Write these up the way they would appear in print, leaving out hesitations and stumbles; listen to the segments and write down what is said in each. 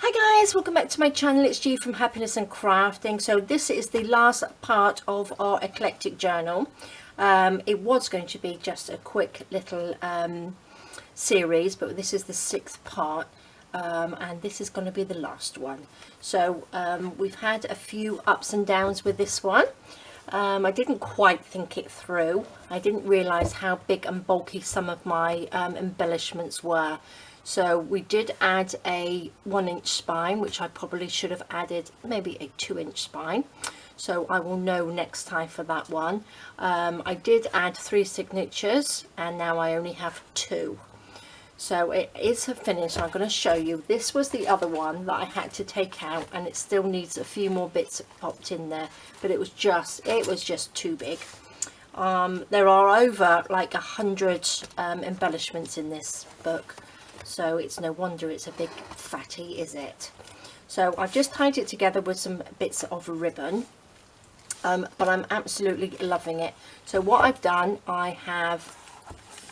Hi guys, welcome back to my channel. It's G from Happiness and Crafting. So this is the last part of our Eclectic Journal. It was going to be just a quick little series, but this is the 6th part, and this is going to be the last one. So we've had a few ups and downs with this one. I didn't quite think it through. I didn't realise how big and bulky some of my embellishments were. So we did add a 1-inch spine, which I probably should have added maybe a 2-inch spine. So I will know next time for that one. I did add 3 signatures and now I only have 2. So it is finished. I'm going to show you. This was the other one that I had to take out, and it still needs a few more bits popped in there, but it was just too big. There are over like 100 embellishments in this book. So it's no wonder it's a big fatty, is it? So I've just tied it together with some bits of ribbon, but I'm absolutely loving it. So what I've done, I have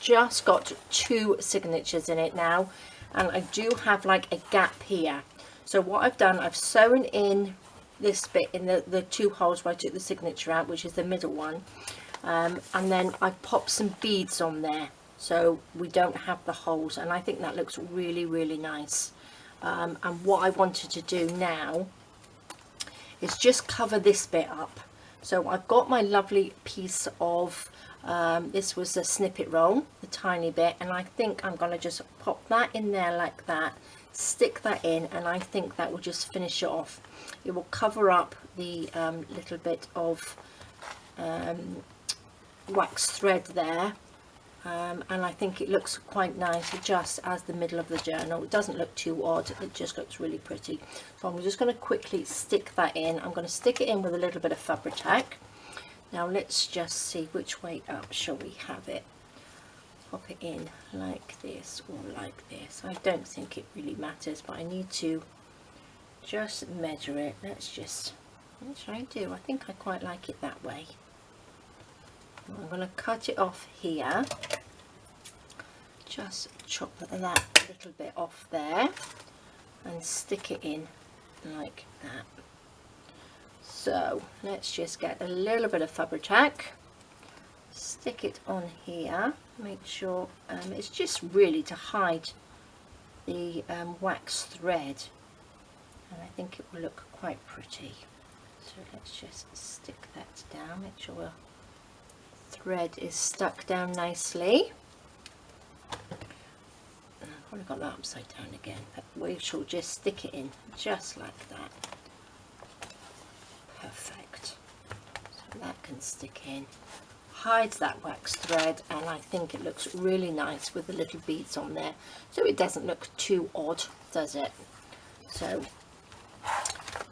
just got 2 signatures in it now, and I do have like a gap here. So what I've done, I've sewn in this bit in the 2 holes where I took the signature out, which is the middle one, and then I've popped some beads on there, so we don't have the holes, and I think that looks really nice. And what I wanted to do now is just cover this bit up. So I've got my lovely piece of this was a snippet roll, the tiny bit, and I think I'm going to just pop that in there like that, stick that in, and I think that will just finish it off. It will cover up the little bit of wax thread there. And I think it looks quite nice just as the middle of the journal. It doesn't look too odd, it just looks really pretty. So I'm just going to quickly stick that in. I'm going to stick it in with a little bit of Fabri-Tac. Now let's just see which way up shall we have it. Pop it in like this or like this. I don't think it really matters, but I need to just measure it. What should I do? I think I quite like it that way. I'm going to cut it off here, just chop that little bit off there and stick it in like that. So let's just get a little bit of Fabri-Tac, stick it on here, make sure it's just really to hide the wax thread, and I think it will look quite pretty. So let's just stick that down, make sure we're thread is stuck down nicely. I've probably got that upside down again, but we shall just stick it in just like that. Perfect. So that can stick in, hides that wax thread, and I think it looks really nice with the little beads on there, so it doesn't look too odd, does it? So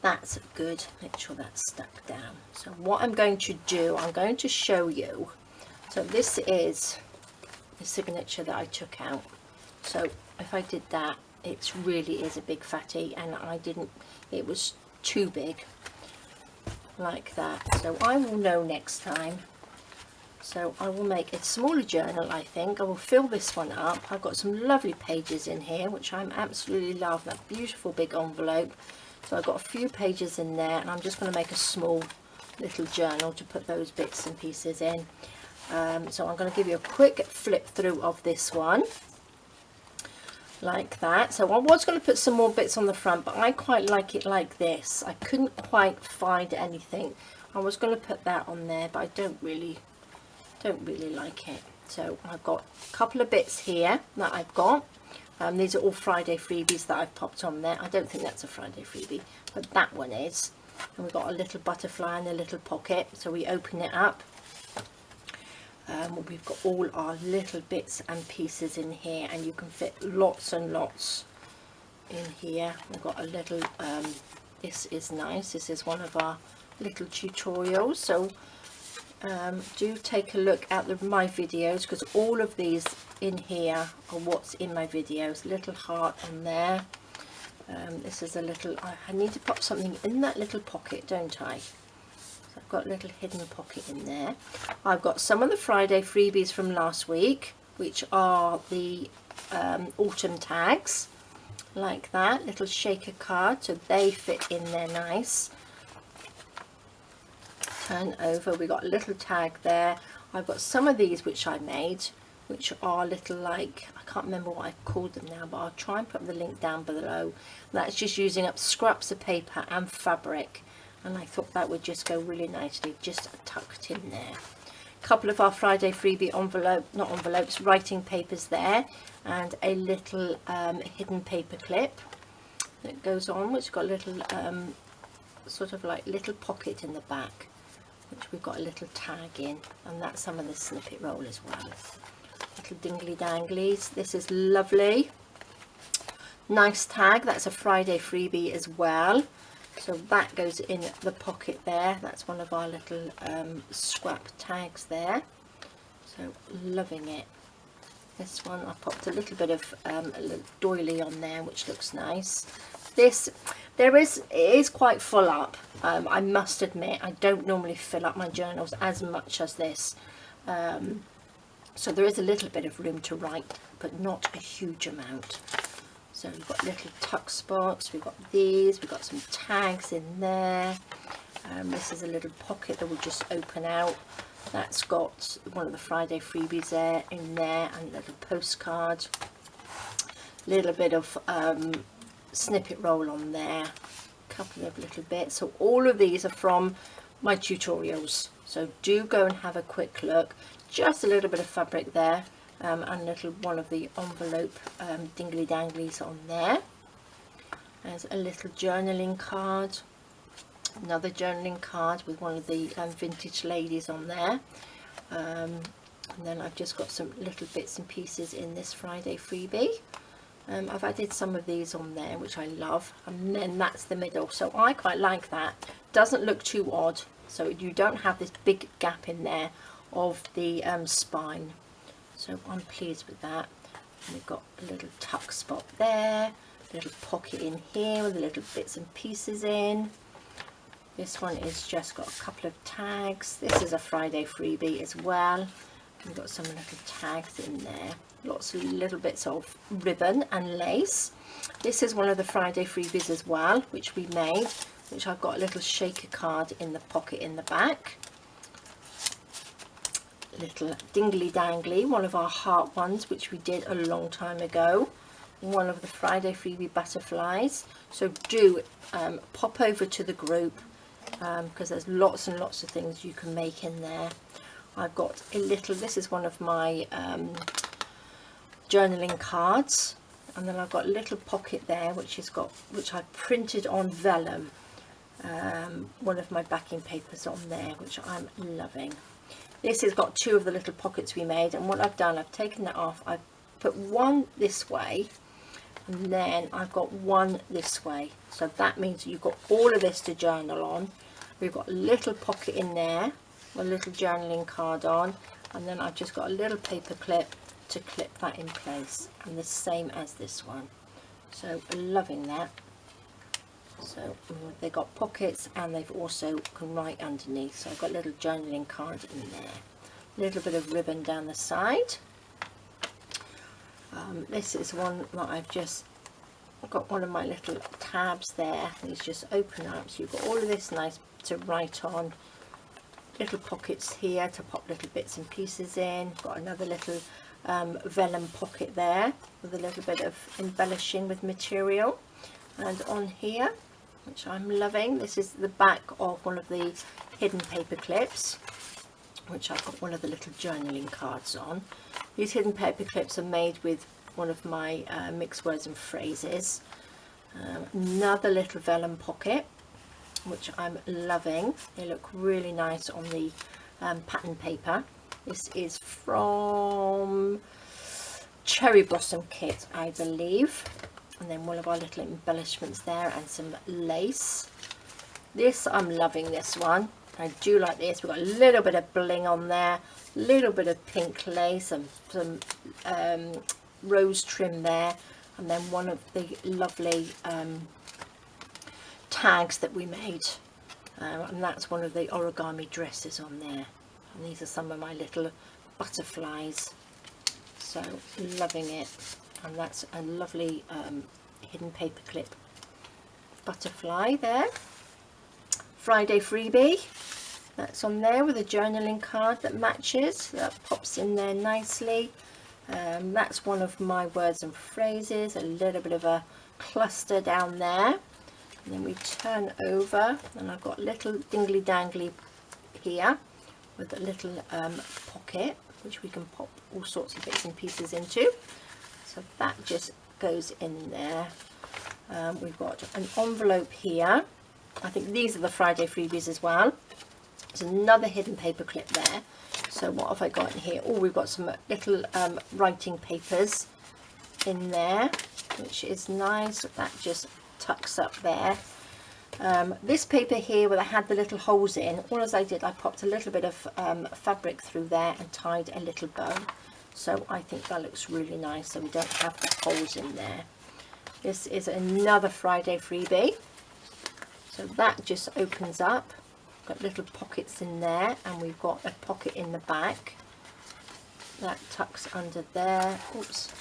that's good. Make sure that's stuck down. So what I'm going to do, I'm going to show you. So this is the signature that I took out. So if I did that, it really is a big fatty, and it was too big like that. So I will know next time. So I will make a smaller journal, I think. I will fill this one up. I've got some lovely pages in here, which I'm absolutely love. That beautiful big envelope. So I've got a few pages in there, and I'm just going to make a small little journal to put those bits and pieces in. So I'm going to give you a quick flip through of this one like that. So I was going to put some more bits on the front, but I quite like it like this. I couldn't quite find anything. I was going to put that on there, but I don't really like it. So I've got a couple of bits here that I've got. These are all Friday freebies that I've popped on there. I don't think that's a Friday freebie, but that one is. And we've got a little butterfly in a little pocket, so we open it up. We've got all our little bits and pieces in here, and you can fit lots and lots in here. We've got a little, this is nice, this is one of our little tutorials, so do take a look at my videos, because all of these in here are what's in my videos. Little heart on there. This is a little, I need to pop something in that little pocket, don't I? So I've got a little hidden pocket in there. I've got some of the Friday freebies from last week, which are the autumn tags. like that, little shaker card, so they fit in there nice. Turn over, we got a little tag there. I've got some of these which I made, which are little, like, I can't remember what I've called them now, but I'll try and put the link down below. That's just using up scraps of paper and fabric, and I thought that would just go really nicely, just tucked in there. A couple of our Friday freebie writing papers there, and a little hidden paper clip that goes on, which has got a little sort of like little pocket in the back, which we've got a little tag in, and that's some of the snippet roll as well. Little dingly danglies. This is lovely, nice tag. That's a Friday freebie as well, so that goes in the pocket there. That's one of our little scrap tags there, so loving it. This one I popped a little bit of a little doily on there, which looks nice. This, it is quite full up. I must admit, I don't normally fill up my journals as much as this, so there is a little bit of room to write, but not a huge amount. So we've got little tuck spots, we've got these, we've got some tags in there. This is a little pocket that will just open out. That's got one of the Friday freebies there in there, and a little postcard, little bit of snippet roll on there, a couple of little bits. So all of these are from my tutorials, so do go and have a quick look. Just a little bit of fabric there, and a little one of the envelope dingly danglies on there. There's a little journaling card, another journaling card with one of the vintage ladies on there, and then I've just got some little bits and pieces in this Friday freebie. I've added some of these on there, which I love, and then that's the middle, so I quite like that. Doesn't look too odd, so you don't have this big gap in there of the spine, so I'm pleased with that. And we've got a little tuck spot there, a little pocket in here with the little bits and pieces in. This one is just got a couple of tags. This is a Friday freebie as well. We've got some little tags in there, lots of little bits of ribbon and lace. This is one of the Friday freebies as well, which we made, which I've got a little shaker card in the pocket in the back. Little dingly dangly, one of our heart ones, which we did a long time ago. One of the Friday freebie butterflies. So do pop over to the group, because there's lots and lots of things you can make in there. I've got a little, this is one of my journaling cards, and then I've got a little pocket there which I printed on vellum, one of my backing papers on there, which I'm loving. This has got two of the little pockets we made, and what I've done, I've taken that off, I've put one this way, and then I've got one this way, so that means you've got all of this to journal on. We've got a little pocket in there, a little journaling card on, and then I've just got a little paper clip to clip that in place, and the same as this one, so loving that. So they've got pockets, and they've also can write underneath, so I've got a little journaling card in there, a little bit of ribbon down the side. This is one that I've just got one of my little tabs there. These just open up, so you've got all of this nice to write on. Little pockets here to pop little bits and pieces in. Got another little vellum pocket there with a little bit of embellishing with material. And on here, which I'm loving, this is the back of one of the hidden paper clips, which I've got one of the little journaling cards on. These hidden paper clips are made with one of my mixed words and phrases. Another little vellum pocket, which I'm loving. They look really nice on the pattern paper. This is from Cherry Blossom Kit, I believe. And then one of our little embellishments there, and some lace. This, I'm loving this one. I do like this. We've got a little bit of bling on there, a little bit of pink lace, and some rose trim there, and then one of the lovely tags that we made, and that's one of the origami dresses on there. And these are some of my little butterflies, so loving it. And that's a lovely hidden paper clip. Butterfly there. Friday freebie, that's on there with a journaling card that matches, that pops in there nicely. That's one of my words and phrases, a little bit of a cluster down there. And then we turn over and I've got a little dingly dangly here with a little pocket which we can pop all sorts of bits and pieces into. So that just goes in there. We've got an envelope here. I think these are the Friday freebies as well. There's another hidden paper clip there. So what have I got in here? Oh, we've got some little writing papers in there, which is nice. That just tucks up there. This paper here where I had the little holes in, all as I did, I popped a little bit of fabric through there and tied a little bow. So I think that looks really nice, so we don't have the holes in there. This is another Friday freebie. So that just opens up, got little pockets in there, and we've got a pocket in the back that tucks under there. Oops.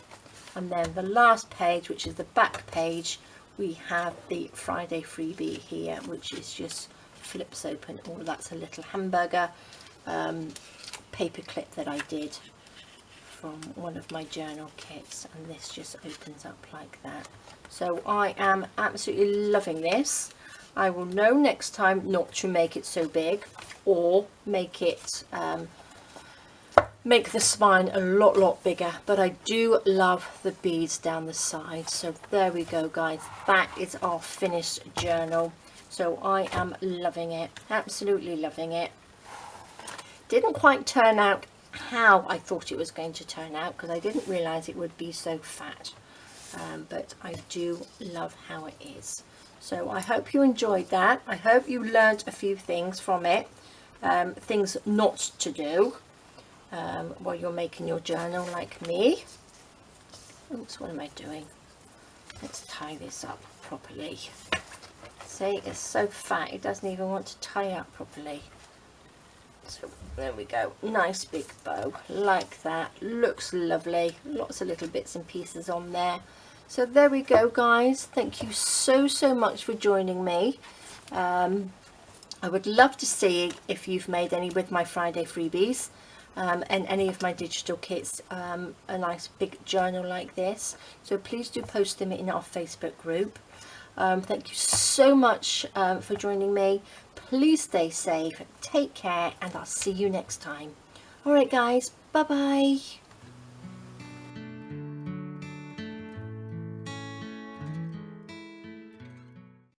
And then the last page, which is the back page, we have the Friday freebie here, which is just flips open. Oh, that's a little hamburger paper clip that I did from one of my journal kits, and this just opens up like that. So I am absolutely loving this. I will know next time not to make it so big, or make it make the spine a lot bigger, but I do love the beads down the side. So there we go, guys, that is our finished journal. So I am loving it, absolutely loving it. Didn't quite turn out how I thought it was going to turn out, because I didn't realize it would be so fat, but I do love how it is. So I hope you enjoyed that. I hope you learned a few things from it, things not to do while you're making your journal like me. Oops, what am I doing? Let's tie this up properly. See, it's so fat, it doesn't even want to tie up properly. So there we go, nice big bow like that, looks lovely, lots of little bits and pieces on there. So there we go, guys, thank you so much for joining me. I would love to see if you've made any with my Friday freebies and any of my digital kits, a nice big journal like this. So please do post them in our Facebook group. Thank you so much for joining me. Please stay safe, take care, and I'll see you next time. All right, guys, bye bye.